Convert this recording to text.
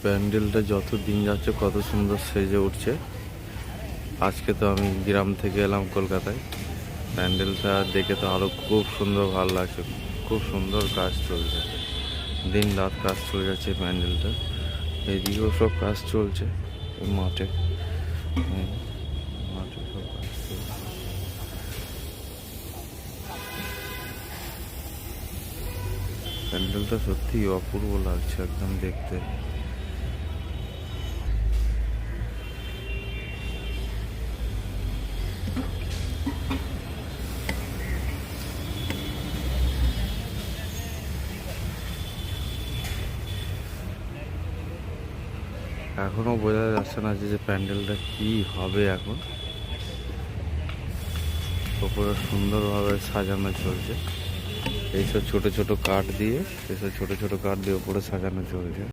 প্যান্ডেলটা যত দিন যাচ্ছে কত সুন্দর সেজে উঠছে। আজকে তো আমি গ্রাম থেকে এলাম কলকাতায়, প্যান্ডেলটা দেখে তো আরো খুব সুন্দর ভালো লাগছে। খুব সুন্দর কাজ চলছে, দিন রাত কাজ চলে যাচ্ছে প্যান্ডেলটা। এইদিকেও সব কাজ চলছে মাঠে। মাঠে সব কাজ চলছে। প্যান্ডেলটা সত্যি অপূর্ব লাগছে একদম দেখতে। এখনো বোঝা যাচ্ছে না যে প্যান্ডেলটা কি হবে এখন। উপরে সুন্দরভাবে সাজানো চলছে, এইসব ছোট ছোট কাঠ দিয়ে উপরে সাজানো চলছে।